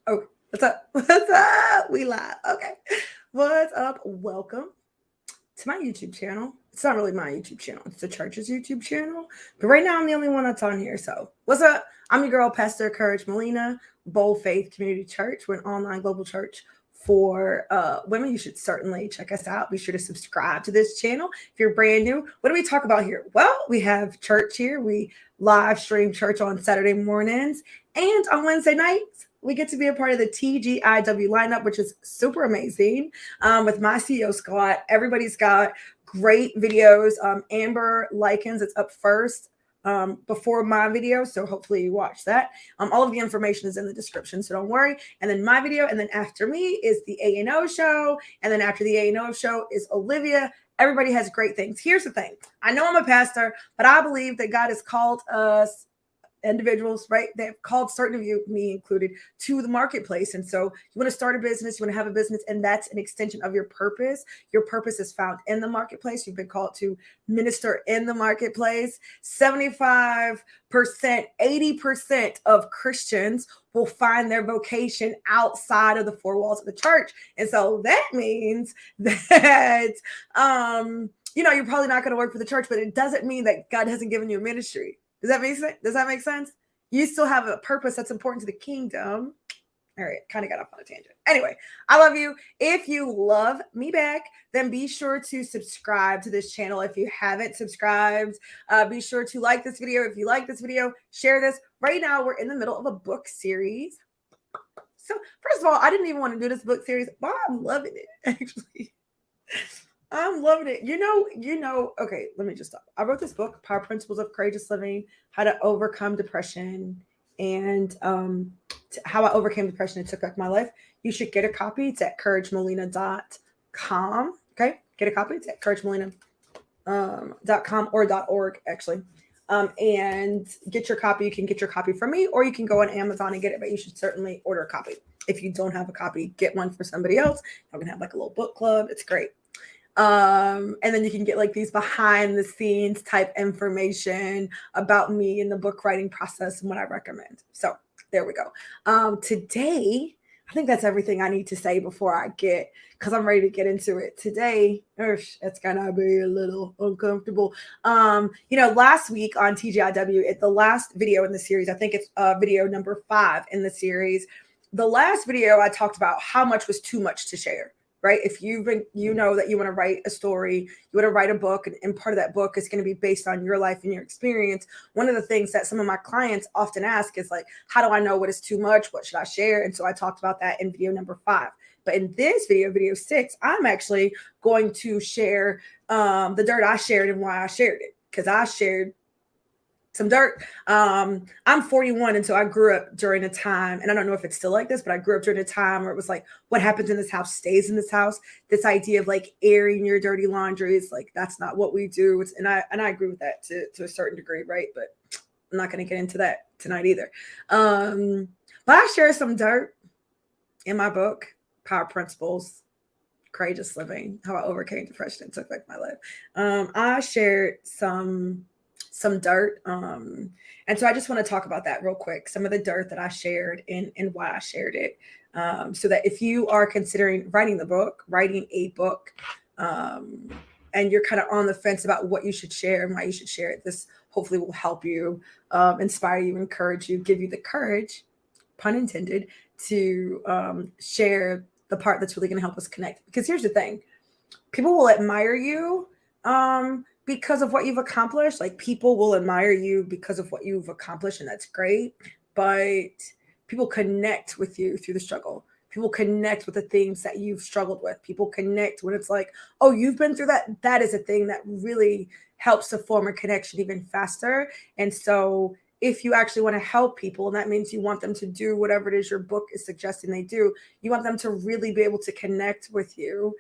Oh, what's up? What's up? We live. Okay. What's up? Welcome to my YouTube channel. It's not really my YouTube channel. It's the church's YouTube channel. But right now I'm the only one that's on here. So what's up? I'm your girl, Pastor Courage Molina, Bold Faith Community Church. We're an online global church for women. You should certainly check us out. Be sure to subscribe to this channel. If you're brand new, what do we talk about here? Well, we have church here. We live stream church on Saturday mornings and on Wednesday nights. We get to be a part of the TGIW lineup, which is super amazing. With my CEO, Scott, everybody's got great videos. Amber Likens, it's up first before my video, so hopefully you watch that. All of the information is in the description, so don't worry. And then my video, and then after me is the A&O show, and then after the A&O show is Olivia. Everybody has great things. Here's the thing. I know I'm a pastor, but I believe that God has called us individuals, right? They've called certain of you, me included, to the marketplace. And so you want to start a business, you want to have a business, and that's an extension of your purpose. Your purpose is found in the marketplace. You've been called to minister in the marketplace. 75%, 80% of Christians will find their vocation outside of the four walls of the church. And so that means that, you're probably not going to work for the church, but it doesn't mean that God hasn't given you a ministry. Does that make sense? Does that make sense? You still have a purpose that's important to the kingdom. All right, kind of got off on a tangent. Anyway, I love you. If you love me back, then be sure to subscribe to this channel. If you haven't subscribed, be sure to like this video. If you like this video, share this. Right now, we're in the middle of a book series. So first of all, I didn't even want to do this book series, but I'm loving it, actually. I'm loving it. Okay, let me just stop. I wrote this book, Power Principles of Courageous Living, How to Overcome Depression, and how I overcame depression and took back my life. You should get a copy. It's at couragemolina.com. Okay, get a copy. It's at couragemolina.com or .org, actually. And get your copy. You can get your copy from me, or you can go on Amazon and get it, but you should certainly order a copy. If you don't have a copy, get one for somebody else. I'm going to have like a little book club. It's great. And then you can get like these behind the scenes type information about me in the book writing process and what I recommend. So there we go. Today, I think that's everything I need to say before because I'm ready to get into it. Today, it's gonna be a little uncomfortable. Last week on TGIW, the last video in the series, I think it's video number 5 in the series. The last video I talked about how much was too much to share. Right? If you know that you want to write a story, you want to write a book, and part of that book is going to be based on your life and your experience. One of the things that some of my clients often ask is like, how do I know what is too much? What should I share? And so I talked about that in video number 5. But in this video 6, I'm actually going to share the dirt I shared and why I shared it, because I shared some dirt. I'm 41, and so I grew up during a time, and I don't know if it's still like this, but I grew up during a time where it was like, what happens in this house stays in this house. This idea of like airing your dirty laundry is like, that's not what we do. And I agree with that to a certain degree, right? But I'm not going to get into that tonight either. But I share some dirt in my book, Power Principles, Courageous Living, How I Overcame Depression and Took Back My Life. I shared some dirt. And so I just want to talk about that real quick. Some of the dirt that I shared and why I shared it. So that if you are considering writing a book, and you're kind of on the fence about what you should share and why you should share it, this hopefully will help you, inspire you, encourage you, give you the courage, pun intended, to share the part that's really going to help us connect. Because here's the thing. People will admire you, because of what you've accomplished. Like, people will admire you because of what you've accomplished, and that's great. But people connect with you through the struggle. People connect with the things that you've struggled with. People connect when it's like, oh, you've been through that. That is a thing that really helps to form a connection even faster. And so if you actually want to help people, and that means you want them to do whatever it is your book is suggesting they do, you want them to really be able to connect with you,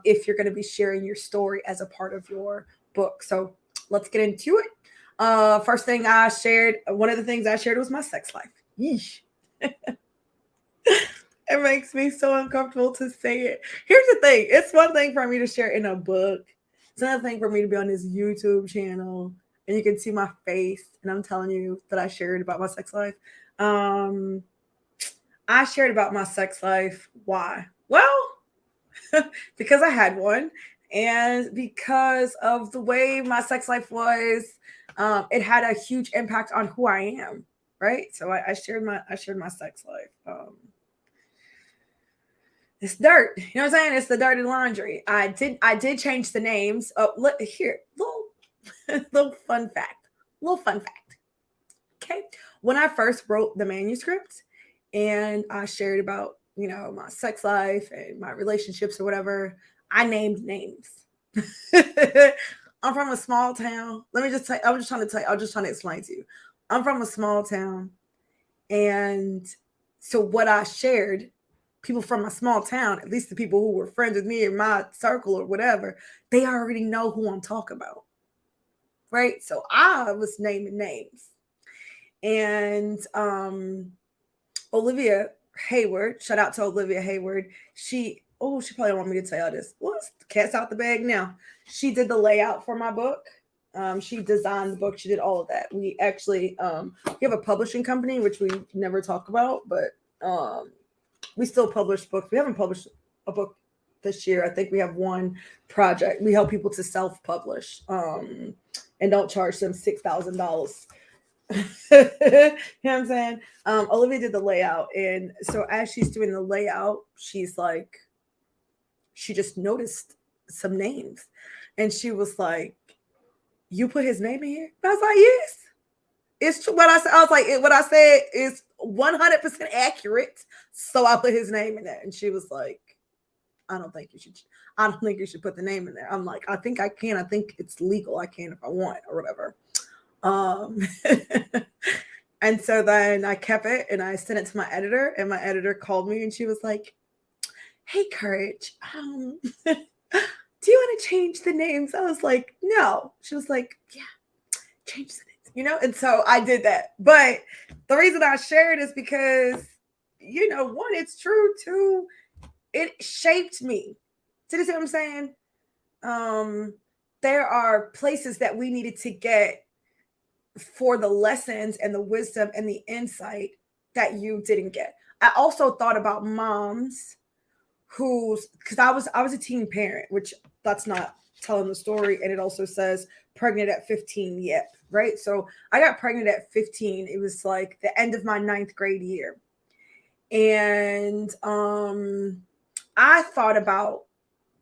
if you're going to be sharing your story as a part of your book. So let's get into it. First thing I shared, one of the things I shared was my sex life. Yeesh. It makes me so uncomfortable to say it. Here's the thing. It's one thing for me to share in a book. It's another thing for me to be on this YouTube channel and you can see my face and I'm telling you that I shared about my sex life. I shared about my sex life. Why? Well, because I had one, and because of the way my sex life was, it had a huge impact on who I am. Right. So I shared my sex life. It's dirt. You know what I'm saying? It's the dirty laundry. I did change the names. Oh, look here, little fun fact. Little fun fact. Okay. When I first wrote the manuscript and I shared about, my sex life and my relationships or whatever, I named names. I'm from a small town. Let me just tell you, I'm just trying to tell you, I'm just trying to explain to you. I'm from a small town. And so what I shared, people from my small town, at least the people who were friends with me in my circle or whatever, they already know who I'm talking about. Right. So I was naming names. And Olivia Hayward, shout out to Olivia Hayward. She probably don't want me to tell y'all this. Well, the cat's out the bag now. She did the layout for my book. She designed the book. She did all of that. We actually we have a publishing company, which we never talk about, but we still publish books. We haven't published a book this year. I think we have one project. We help people to self-publish and don't charge them $6,000. You know what I'm saying? Olivia did the layout, and so as she's doing the layout, she's like, she just noticed some names, and she was like, "You put his name in here?" And I was like, "Yes, it's true." What I said, I was like, "What I said is 100% accurate." So I put his name in there, and she was like, "I don't think you should. I don't think you should put the name in there." I'm like, "I think I can. I think it's legal. I can if I want or whatever." Um, and so then I kept it and I sent it to my editor, and my editor called me and she was like, "Hey, Courage, do you want to change the names?" I was like, "No." She was like, "Yeah, change the names, And so I did that. But the reason I shared is because, one, it's true. Two, it shaped me. See what I'm saying? There are places that we needed to get for the lessons and the wisdom and the insight that you didn't get. I also thought about moms because I was a teen parent, which that's not telling the story, and it also says pregnant at 15 yet, right? So I got pregnant at 15. It was like the end of my 9th grade year. And I thought about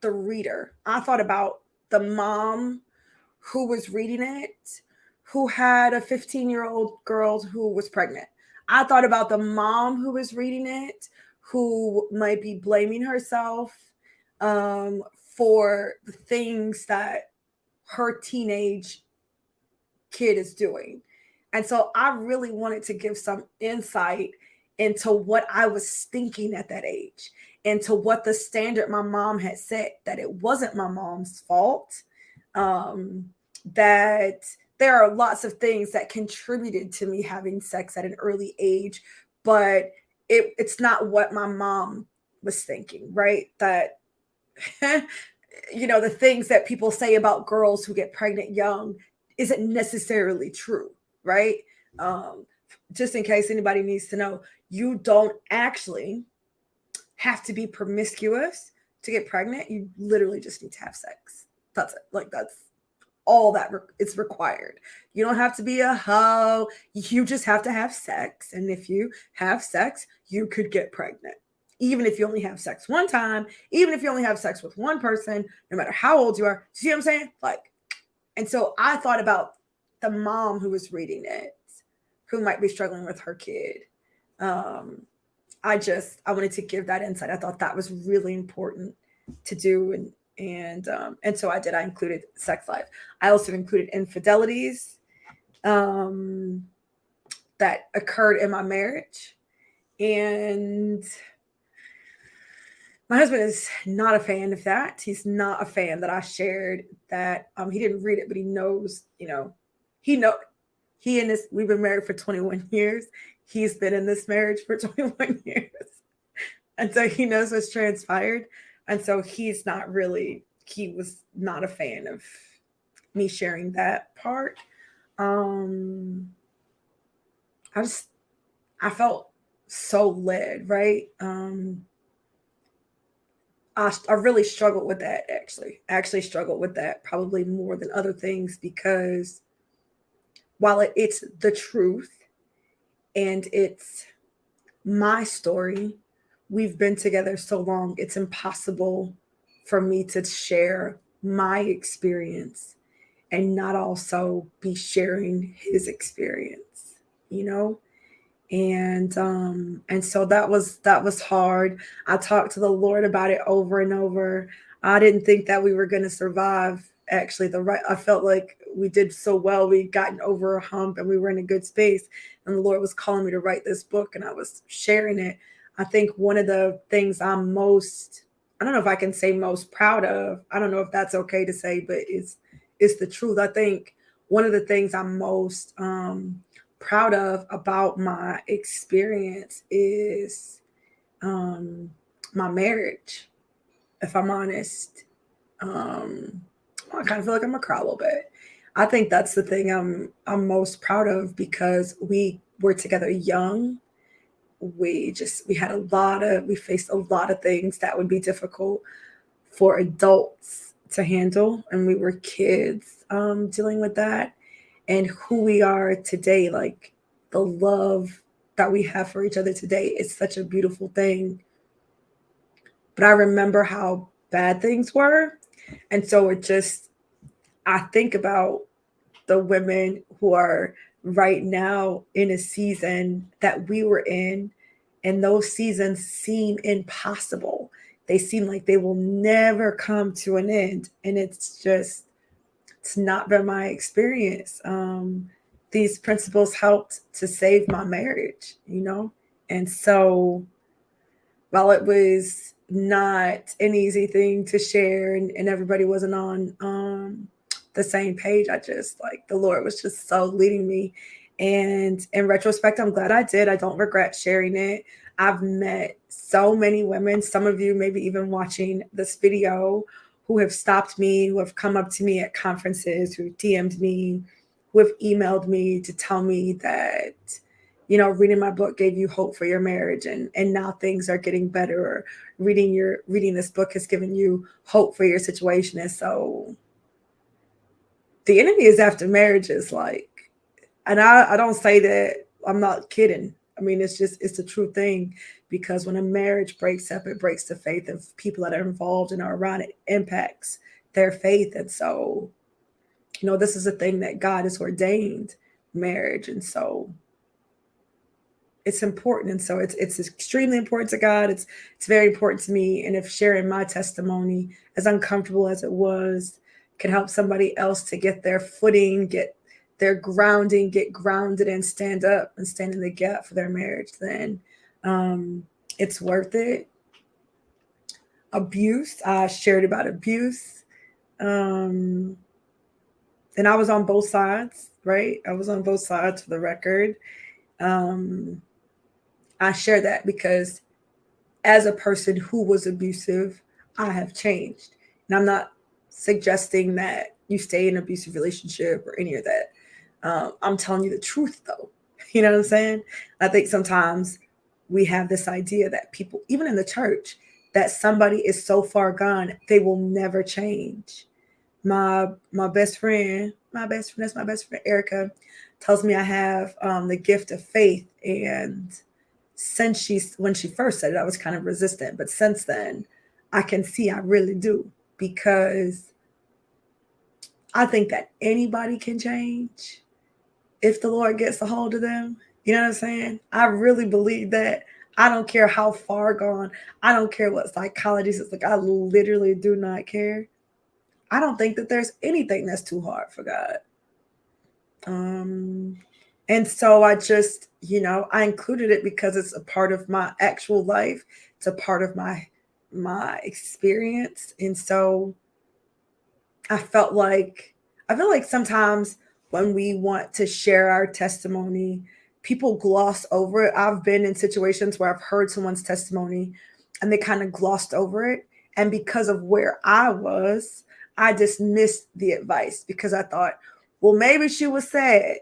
the reader. I thought about the mom who was reading it, who had a 15-year-old girl who was pregnant. I thought about the mom who was reading it, who might be blaming herself for the things that her teenage kid is doing. And so I really wanted to give some insight into what I was thinking at that age, into what the standard my mom had set, that it wasn't my mom's fault. That there are lots of things that contributed to me having sex at an early age, but it's not what my mom was thinking, right? That, the things that people say about girls who get pregnant young isn't necessarily true, right? Just in case anybody needs to know, you don't actually have to be promiscuous to get pregnant. You literally just need to have sex. That's it. Like, that's all that it's required. You don't have to be a hoe. You just have to have sex. And if you have sex, you could get pregnant. Even if you only have sex one time, even if you only have sex with one person, no matter how old you are. See what I'm saying? Like, and so I thought about the mom who was reading it, who might be struggling with her kid. I wanted to give that insight. I thought that was really important to do. And so I did. I included sex life. I also included infidelities that occurred in my marriage. And my husband is not a fan of that. He's not a fan that I shared that. He didn't read it, but he knows, we've been married for 21 years. He's been in this marriage for 21 years. And so he knows what's transpired. And so he was not a fan of me sharing that part. I felt so led, right? I really struggled with that actually. I actually struggled with that probably more than other things because while it's the truth and it's my story, we've been together so long, it's impossible for me to share my experience and not also be sharing his experience, you know? And so that was hard. I talked to the Lord about it over and over. I didn't think that we were going to survive. Actually, I felt like we did so well. We'd gotten over a hump and we were in a good space. And the Lord was calling me to write this book, and I was sharing it. I think one of the things I don't know if I can say most proud of. I don't know if that's okay to say, but it's the truth. I think one of the things I'm most proud of about my experience is my marriage. If I'm honest, I kind of feel like I'm gonna cry a little bit. I think that's the thing I'm most proud of because we were together young. We faced a lot of things that would be difficult for adults to handle, and we were kids dealing with that. And who we are today, like the love that we have for each other today, is such a beautiful thing. But I remember how bad things were. And so I think about the women who are right now in a season that we were in, and those seasons seem impossible. They seem like they will never come to an end. And it's not been my experience. These principles helped to save my marriage, you know? And so while it was not an easy thing to share and everybody wasn't on the same page, I just like the Lord was just so leading me. And in retrospect, I'm glad I did. I don't regret sharing it. I've met so many women, some of you maybe even watching this video, who have stopped me, who have come up to me at conferences, who DM'd me, who have emailed me to tell me that, reading my book gave you hope for your marriage, and now things are getting better, or reading this book has given you hope for your situation. And so the enemy is after marriages, like, and I don't say that, I'm not kidding. I mean, it's a true thing, because when a marriage breaks up, it breaks the faith of people that are involved and are around it, impacts their faith. And so, this is a thing that God has ordained, marriage. And so it's important. And so it's extremely important to God. It's very important to me. And if sharing my testimony, as uncomfortable as it was, can help somebody else to get their footing, get their grounding, get grounded, and stand up and stand in the gap for their marriage, then it's worth it. Abuse, I shared about abuse. And I was on both sides, right? I was on both sides, for the record. I share that because as a person who was abusive, I have changed. And I'm not suggesting that you stay in an abusive relationship or any of that. I'm telling you the truth, though. You know what I'm saying? I think sometimes we have this idea that people, even in the church, that somebody is so far gone, they will never change. My best friend, that's my best friend, Erica, tells me I have the gift of faith. And when she first said it, I was kind of resistant. But since then, I can see I really do, because I think that anybody can change if the Lord gets a hold of them. You know what I'm saying? I really believe that. I don't care how far gone. I don't care what psychology says. Like, I literally do not care. I don't think that there's anything that's too hard for God. And so I just, I included it because it's a part of my actual life. It's a part of my experience. And so I feel like sometimes when we want to share our testimony, people gloss over it. I've been in situations where I've heard someone's testimony and they kind of glossed over it. And because of where I was, I dismissed the advice because I thought, well, maybe she was sad.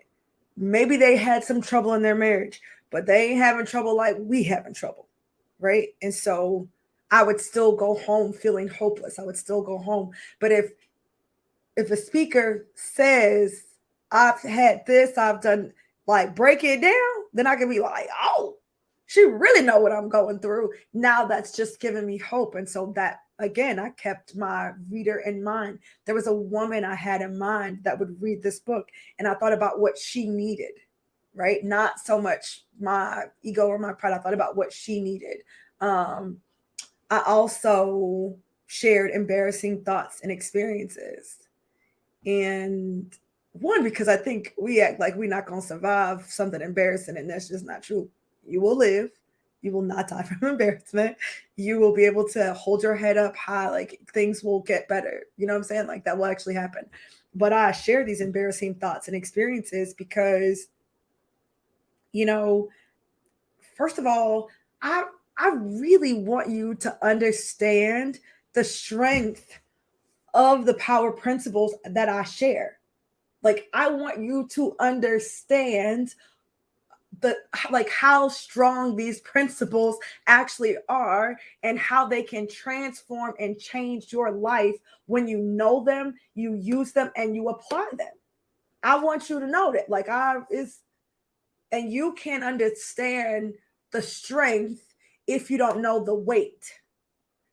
Maybe they had some trouble in their marriage. but they ain't having trouble like we having trouble, right? And so I would still go home feeling hopeless. I would still go home. But if a speaker says, I've had this, I've done, like, break it down, then I can be like, oh, she really know what I'm going through. Now that's just giving me hope. And so that, again, I kept my reader in mind. There was a woman I had in mind that would read this book, and I thought about what she needed, right? Not so much my ego or my pride. I thought about what she needed. I also shared embarrassing thoughts and experiences. And one, because I think we act like we're not going to survive something embarrassing, and that's just not true. You will live. You will not die from embarrassment. You will be able to hold your head up high. Like, things will get better. You know what I'm saying? Like, that will actually happen. But I share these embarrassing thoughts and experiences because, first of all, I really want you to understand the strength of the power principles that I share. Like, I want you to understand how strong these principles actually are, and how they can transform and change your life when you know them, you use them, and you apply them. I want you to know that, and you can't understand the strength if you don't know the weight.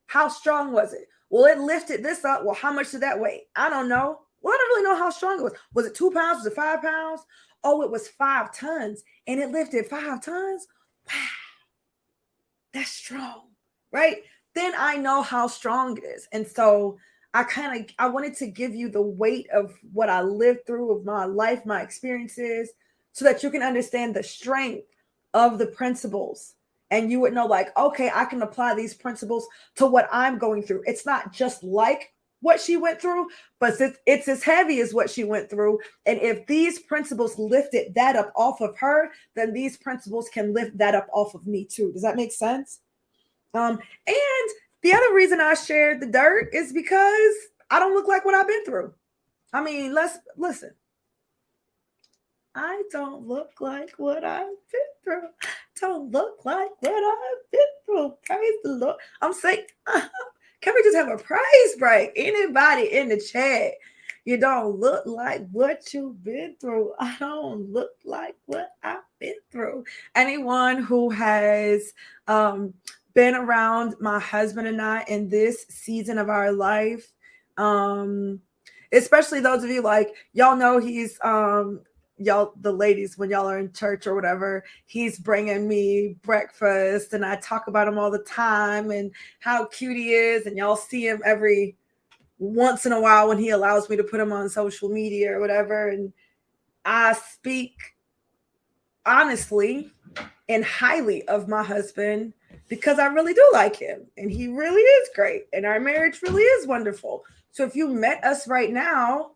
How strong was it? Well, it lifted this up. Well, how much did that weigh? I don't know. Well, I don't really know how strong it was. Was it 2 pounds? Was it 5 pounds? Oh, it was 5 tons, and it lifted 5 tons. Wow, that's strong, right? Then I know how strong it is. And so I wanted to give you the weight of what I lived through, of my life, my experiences, so that you can understand the strength of the principles. And you would know, like, okay, I can apply these principles to what I'm going through. It's not just like what she went through, but it's as heavy as what she went through. And if these principles lifted that up off of her, then these principles can lift that up off of me too. Does that make sense? And the other reason I shared the dirt is because I don't look like what I've been through. I mean, let's listen. I don't look like what I've been through. Don't look like what I've been through. Praise the Lord. I'm saying, can we just have a praise break? Anybody in the chat? You don't look like what you've been through. I don't look like what I've been through. Anyone who has been around my husband and I in this season of our life, especially those of you, like, y'all know he's y'all, the ladies, when y'all are in church or whatever, he's bringing me breakfast, and I talk about him all the time and how cute he is, and y'all see him every once in a while when he allows me to put him on social media or whatever. And I speak honestly and highly of my husband because I really do like him, and he really is great, and our marriage really is wonderful. So if you met us right now,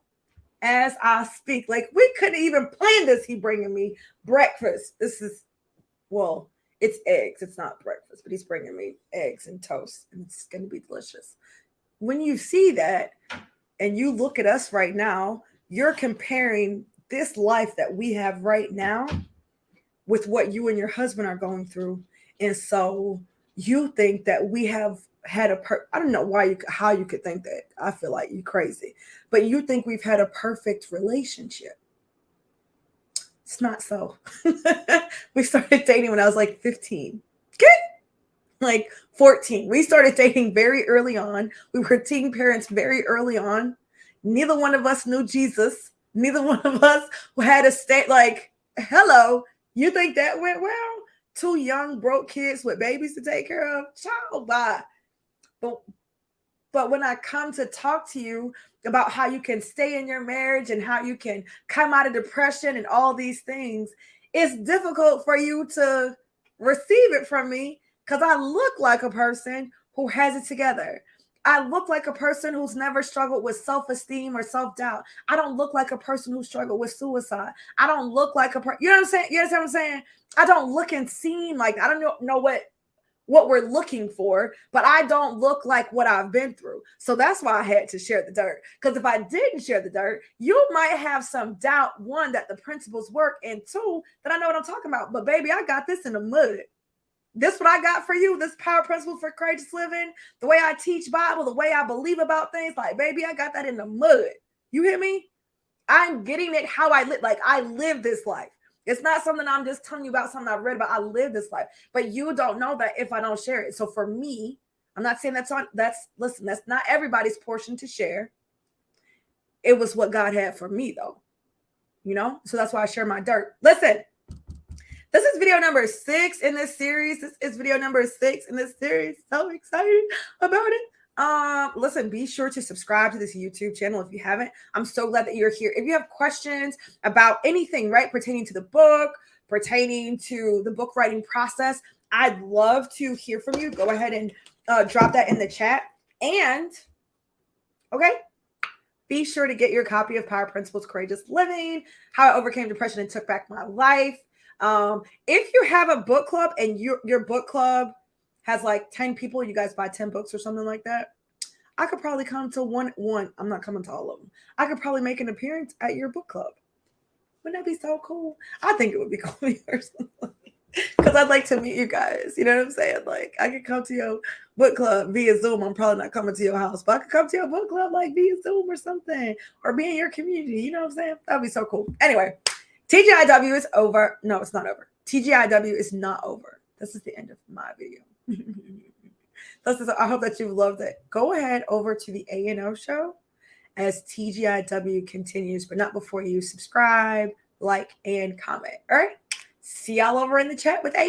as I speak, like, we couldn't even plan this. He bringing me breakfast. This is, well, it's eggs. It's not breakfast, but he's bringing me eggs and toast, and it's going to be delicious. When you see that and you look at us right now, you're comparing this life that we have right now with what you and your husband are going through. And so you think that we have had I don't know how you could think that. I feel like you're crazy, but you think we've had a perfect relationship. It's not so. We started dating when I was like 15. Okay. Like 14. We started dating very early on. We were teen parents very early on. Neither one of us knew Jesus. Neither one of us had a state, like, hello, you think that went well? 2 young broke kids with babies to take care of? Child, bye. But when I come to talk to you about how you can stay in your marriage and how you can come out of depression and all these things, it's difficult for you to receive it from me because I look like a person who has it together. I look like a person who's never struggled with self-esteem or self-doubt. I don't look like a person who struggled with suicide. I don't look like you know what I'm saying? You understand what I'm saying? I don't look and seem like, I don't know what what we're looking for, but I don't look like what I've been through. So that's why I had to share the dirt. Because if I didn't share the dirt, you might have some doubt, one, that the principles work, and two, that I know what I'm talking about. But baby, I got this in the mud. This what I got for you, this power principle for courageous living, the way I teach Bible, the way I believe about things. Like, baby, I got that in the mud. You hear me? I'm getting it how I live. Like, I live this life. It's not something I'm just telling you about, something I've read about. I live this life. But you don't know that if I don't share it. So for me, I'm not saying that's not everybody's portion to share. It was what God had for me, though. You know? So that's why I share my dirt. Listen, this is video number 6 in this series. This is video number 6 in this series. So excited about it. Listen, be sure to subscribe to this YouTube channel if you haven't. I'm so glad that you're here. If you have questions about anything, right, pertaining to the book, pertaining to the book writing process, I'd love to hear from you. Go ahead and drop that in the chat. And, okay, be sure to get your copy of Power Principles, Courageous Living, How I Overcame Depression and Took Back My Life. If you have a book club and your book club has like 10 people, you guys buy 10 books or something like that, I could probably come to one. I'm not coming to all of them. I could probably make an appearance at your book club. Wouldn't that be so cool? I think it would be cool personally, because I'd like to meet you guys. You know what I'm saying? Like, I could come to your book club via Zoom. I'm probably not coming to your house, but I could come to your book club like via Zoom or something, or be in your community. You know what I'm saying? That'd be so cool. Anyway, TGIW is over. No, it's not over. TGIW is not over. This is the end of my video. I hope that you loved it. Go ahead over to the A&O show as TGIW continues, but not before you subscribe, like, and comment. All right. See y'all over in the chat with A&O.